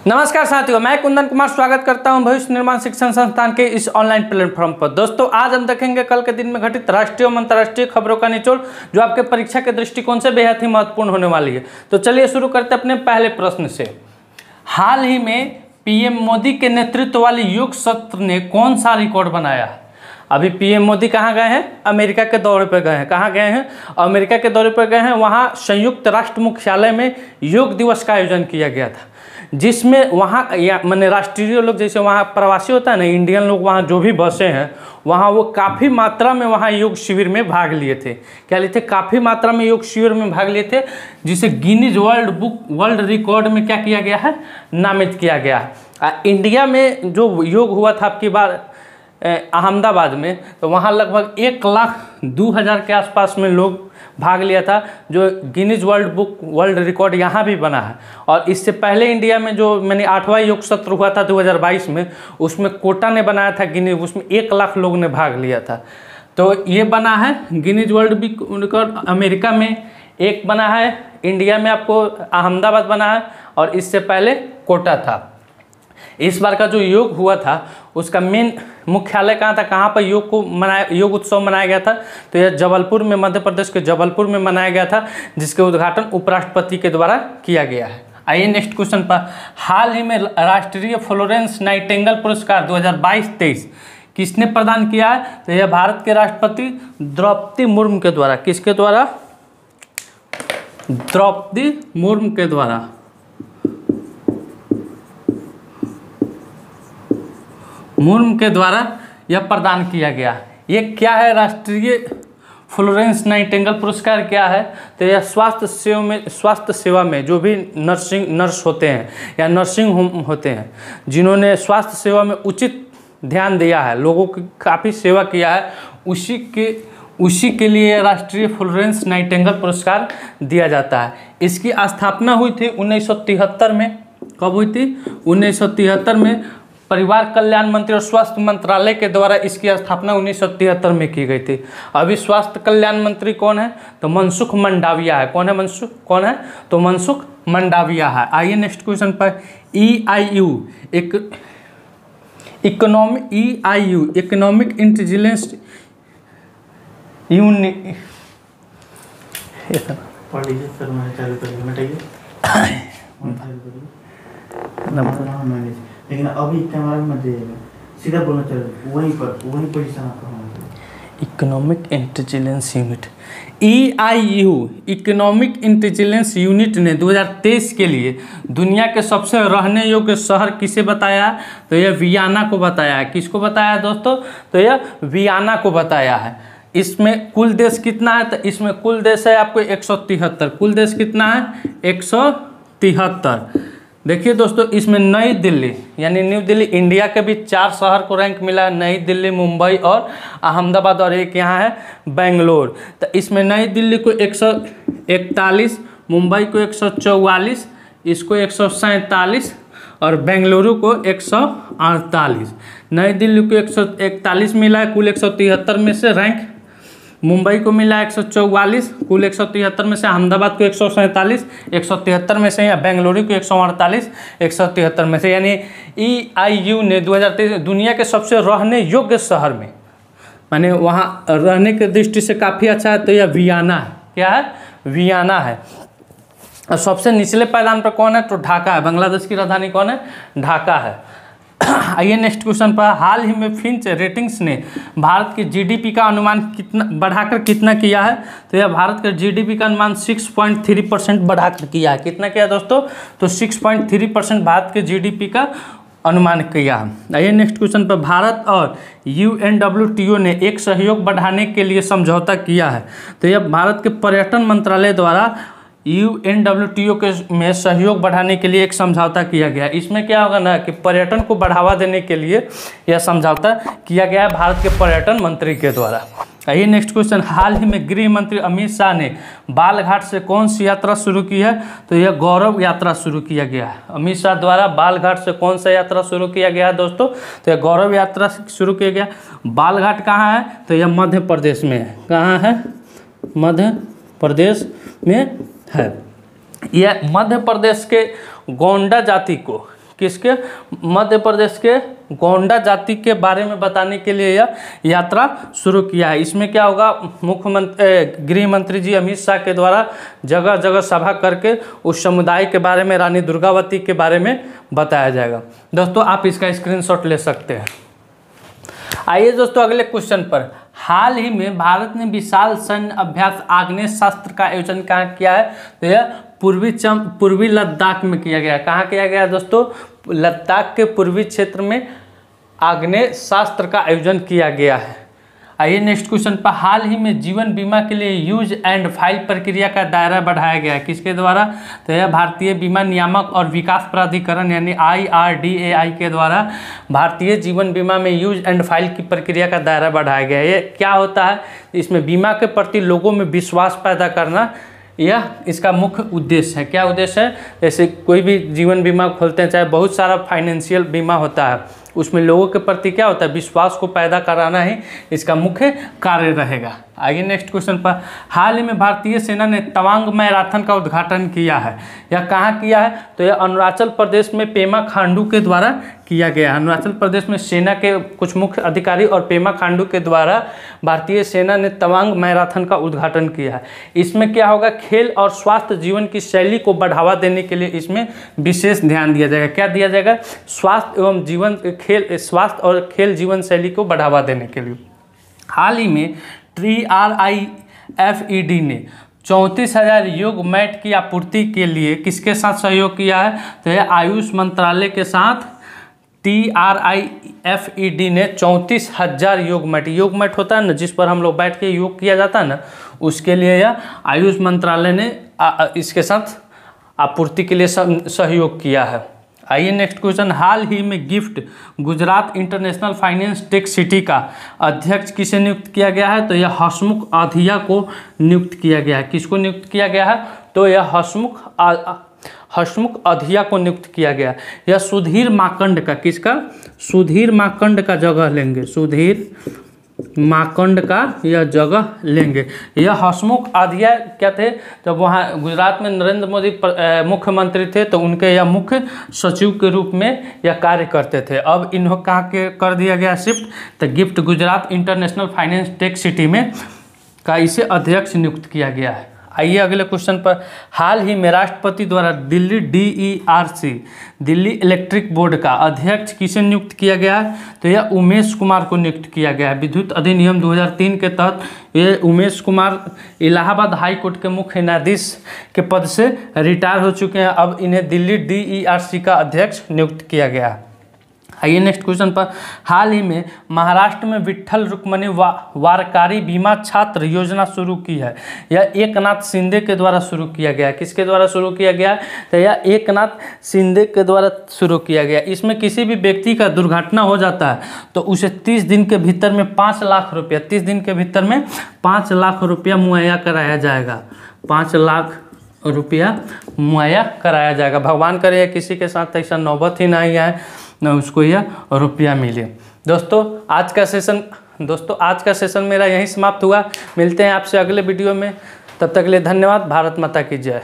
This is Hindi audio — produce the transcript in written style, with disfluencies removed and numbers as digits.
नमस्कार साथियों, मैं कुंदन कुमार स्वागत करता हूं भविष्य निर्माण शिक्षण संस्थान के इस ऑनलाइन प्लेटफॉर्म पर। दोस्तों, आज हम देखेंगे कल के दिन में घटित राष्ट्रीय और अंतर्राष्ट्रीय खबरों का निचोड़, जो आपके परीक्षा के दृष्टिकोण से बेहद ही महत्वपूर्ण होने वाली है। तो चलिए शुरू करते हैं अपने पहले प्रश्न से। हाल ही में पीएम मोदी के नेतृत्व वाले योग सत्र ने कौन सा रिकॉर्ड बनाया? अभी पीएम मोदी कहाँ गए हैं? अमेरिका के दौरे पर गए हैं। कहाँ गए हैं? अमेरिका के दौरे पर गए हैं। वहाँ संयुक्त राष्ट्र मुख्यालय में योग दिवस का आयोजन किया गया था, जिसमें वहाँ माने राष्ट्रीय लोग, जैसे वहाँ प्रवासी होता है ना, इंडियन लोग वहाँ जो भी बसे हैं वहाँ वो काफ़ी मात्रा में वहाँ योग शिविर में भाग लिए थे। क्या लिए थे? काफ़ी मात्रा में योग शिविर में भाग लिए थे, जिसे गिनीज वर्ल्ड रिकॉर्ड में क्या किया गया है? नामित किया गया है। इंडिया में जो योग हुआ था आपकी बार अहमदाबाद में, तो वहाँ लगभग 1,02,000 के आसपास में लोग भाग लिया था, जो गिनीज वर्ल्ड रिकॉर्ड यहाँ भी बना है। और इससे पहले इंडिया में जो मैंने 8वां योग सत्र हुआ था 2022 में, उसमें कोटा ने बनाया था गिनीज, उसमें 1,00,000 लोग ने भाग लिया था। तो ये बना है गिनीज वर्ल्ड रिकॉर्ड। अमेरिका में एक बना है, इंडिया में आपको अहमदाबाद बना है, और इससे पहले कोटा था। इस बार का जो योग हुआ था उसका मेन मुख्यालय कहाँ था? कहाँ पर योग उत्सव मनाया गया था? तो यह जबलपुर में, मध्य प्रदेश के जबलपुर में मनाया गया था, जिसके उद्घाटन उपराष्ट्रपति के द्वारा किया गया है। आइए नेक्स्ट क्वेश्चन पर। हाल ही में राष्ट्रीय फ्लोरेंस नाइटिंगेल पुरस्कार 2022-23 किसने प्रदान किया है? तो यह भारत के राष्ट्रपति द्रौपदी मुर्मू के द्वारा। किसके द्वारा? द्रौपदी मुर्मू के द्वारा। मुर्मू के द्वारा यह प्रदान किया गया। ये क्या है? राष्ट्रीय फ्लोरेंस नाइटिंगेल पुरस्कार क्या है? तो यह स्वास्थ्य सेवा में जो भी नर्स होते हैं या नर्सिंग होम होते हैं, जिन्होंने स्वास्थ्य सेवा में उचित ध्यान दिया है, लोगों की काफ़ी सेवा किया है, उसी के लिए राष्ट्रीय फ्लोरेंस नाइटिंगेल पुरस्कार दिया जाता है। इसकी स्थापना हुई थी 1973 में। कब हुई थी? 1973 में। परिवार कल्याण मंत्री और स्वास्थ्य मंत्रालय के द्वारा इसकी स्थापना 1973 में की गई थी। अभी स्वास्थ्य कल्याण मंत्री कौन है? तो मनसुख मंडाविया है। कौन है? तो मनसुख मंडाविया है। आइए नेक्स्ट क्वेश्चन पर। EIU economic intelligence unit. लेकिन अभी कैमरा में सीधा बोलना चाहिए, वहीं पोजीशन आपका होना चाहिए। Economic intelligence unit, EIU economic intelligence unit ने 2023 के लिए दुनिया के सबसे रहने योग्य शहर किसे बताया? तो यह वियना को बताया है। किसको बताया है दोस्तों? तो यह वियना को बताया है। इसमें कुल देश कितना है? तो इसमें कुल देश है आपको 173। कुल देश कितना है? 173। देखिए दोस्तों, इसमें नई दिल्ली यानी न्यू दिल्ली, इंडिया के भी 4 शहर को रैंक मिला है। नई दिल्ली, मुंबई और अहमदाबाद, और एक यहाँ है बेंगलोर। तो इसमें नई दिल्ली को 141, मुंबई को 144, इसको 147 और बेंगलुरु को 148। नई दिल्ली को 141 मिला है कुल 173 में से रैंक। मुंबई को मिला 144 कुल 173 में से। अहमदाबाद को 147 173 में से, या बेंगलुरु को 148 173 में से। यानी EIU ने 2023 दुनिया के सबसे रहने योग्य शहर में, माने वहाँ रहने के दृष्टि से काफ़ी अच्छा है, तो यह वियना है। क्या है? वियना है। और सबसे निचले पायदान पर कौन है? तो ढाका है। बांग्लादेश की राजधानी कौन है? ढाका है। आइए नेक्स्ट क्वेश्चन पर। हाल ही में फिंच रेटिंग्स ने भारत के GDP का अनुमान बढ़ाकर कितना किया है? तो यह भारत के GDP का अनुमान 6.3% बढ़ाकर किया है। कितना किया दोस्तों? तो 6.3% भारत के GDP का अनुमान किया है। आइए नेक्स्ट क्वेश्चन पर। भारत और UNWTO ने एक सहयोग बढ़ाने के लिए समझौता किया है। तो यह भारत के पर्यटन मंत्रालय द्वारा UNWTO के में सहयोग बढ़ाने के लिए एक समझौता किया गया। इसमें क्या होगा ना कि पर्यटन को बढ़ावा देने के लिए यह समझौता किया गया है भारत के पर्यटन मंत्री के द्वारा। आइए नेक्स्ट क्वेश्चन। हाल ही में गृह मंत्री अमित शाह ने बालघाट से कौन सी यात्रा शुरू की है? तो यह गौरव यात्रा शुरू किया गया है। अमित शाह द्वारा बालघाट से कौन सा यात्रा शुरू किया गया है दोस्तों? तो यह गौरव यात्रा शुरू किया गया। बालघाट कहाँ है? तो यह मध्य प्रदेश में है। कहाँ है? मध्य प्रदेश में है। यह मध्य प्रदेश के गोंडा जाति को किसके, मध्य प्रदेश के गोंडा जाति के बारे में बताने के लिए यह यात्रा शुरू किया है। इसमें क्या होगा, गृह मंत्री जी अमित शाह के द्वारा जगह जगह सभा करके उस समुदाय के बारे में, रानी दुर्गावती के बारे में बताया जाएगा। दोस्तों आप इसका स्क्रीनशॉट ले सकते हैं। आइए दोस्तों अगले क्वेश्चन पर। हाल ही में भारत ने विशाल सैन्य अभ्यास आग्नेयास्त्र का आयोजन कहाँ किया है, तो यह पूर्वी लद्दाख में किया गया। कहाँ किया गया दोस्तों, लद्दाख के पूर्वी क्षेत्र में आग्नेयास्त्र का आयोजन किया गया है। आइए नेक्स्ट क्वेश्चन पर। हाल ही में जीवन बीमा के लिए यूज एंड फाइल प्रक्रिया का दायरा बढ़ाया गया है। किसके द्वारा, तो यह भारतीय बीमा नियामक और विकास प्राधिकरण यानी IRDAI के द्वारा भारतीय जीवन बीमा में यूज एंड फाइल की प्रक्रिया का दायरा बढ़ाया गया है। ये क्या होता है, इसमें बीमा के प्रति लोगों में विश्वास पैदा करना, यह इसका मुख्य उद्देश्य है। क्या उद्देश्य है, जैसे कोई भी जीवन बीमा खोलते हैं, चाहे बहुत सारा फाइनेंशियल बीमा होता है, उसमें लोगों के प्रति क्या होता है, विश्वास को पैदा कराना ही इसका मुख्य कार्य रहेगा। आइए नेक्स्ट क्वेश्चन पर। हाल ही में भारतीय सेना ने तवांग मैराथन का उद्घाटन किया है। यह कहाँ किया है, तो यह अरुणाचल प्रदेश में पेमा खांडू के द्वारा किया गया है। अरुणाचल प्रदेश में सेना के कुछ मुख्य अधिकारी और पेमा खांडू के द्वारा भारतीय सेना ने तवांग मैराथन का उद्घाटन किया है। इसमें क्या होगा, खेल और स्वास्थ्य जीवन की शैली को बढ़ावा देने के लिए इसमें विशेष ध्यान दिया जाएगा। क्या दिया जाएगा, स्वास्थ्य एवं स्वास्थ्य और खेल जीवन शैली को बढ़ावा देने के लिए। हाल ही में TRIFED ने 34,000 योग मैट की आपूर्ति के लिए किसके साथ सहयोग किया है, तो यह आयुष मंत्रालय के साथ TRIFED ने 34,000 योग मैट होता है ना, जिस पर हम लोग बैठ के योग किया जाता है ना, उसके लिए यह आयुष मंत्रालय ने इसके साथ आपूर्ति के लिए सहयोग किया है। आइए नेक्स्ट क्वेश्चन। हाल ही में gift Gujarat international finance tech city का अध्यक्ष किसे नियुक्त किया गया है, तो यह हसमुख अधिया को नियुक्त किया गया है। किसको नियुक्त किया गया है, तो यह हसमुख अधिया को नियुक्त किया गया। यह सुधीर माकंड का, किसका, सुधीर माकंड का जगह लेंगे, सुधीर माकंड का यह जगह लेंगे। यह हसमुख अधिया क्या थे, जब वहाँ गुजरात में नरेंद्र मोदी मुख्यमंत्री थे तो उनके यह मुख्य सचिव के रूप में यह कार्य करते थे। अब इन्हों कहाँ के कर दिया गया शिफ्ट, तो gift Gujarat international finance tech city में का इसे अध्यक्ष नियुक्त किया गया है। आइए अगले क्वेश्चन पर। हाल ही में राष्ट्रपति द्वारा Delhi DERC Delhi electric board का अध्यक्ष किसे नियुक्त किया गया है, तो यह उमेश कुमार को नियुक्त किया गया है। विद्युत अधिनियम 2003 के तहत ये उमेश कुमार इलाहाबाद हाई कोर्ट के मुख्य न्यायाधीश के पद से रिटायर हो चुके हैं। अब इन्हें दिल्ली DERC का अध्यक्ष नियुक्त किया गया है। आइए नेक्स्ट क्वेश्चन पर। हाल ही में महाराष्ट्र में विट्ठल रुक्मणी वारकारी बीमा छात्र योजना शुरू की है। यह एकनाथ शिंदे के द्वारा शुरू किया गया है। किसके द्वारा शुरू किया गया है, तो यह एकनाथ शिंदे के द्वारा शुरू किया गया। इसमें किसी भी व्यक्ति का दुर्घटना हो जाता है तो उसे 30 दिन के भीतर में 5 लाख रुपया, 30 दिन के भीतर में 5 लाख रुपया मुहैया कराया जाएगा। 5 लाख रुपया मुहैया कराया जाएगा। भगवान करे किसी के साथ ऐसा नौबत ही नहीं आए न उसको यह रुपया मिले। दोस्तों आज का सेशन मेरा यहीं समाप्त हुआ। मिलते हैं आपसे अगले वीडियो में, तब तक के लिए धन्यवाद। भारत माता की जय।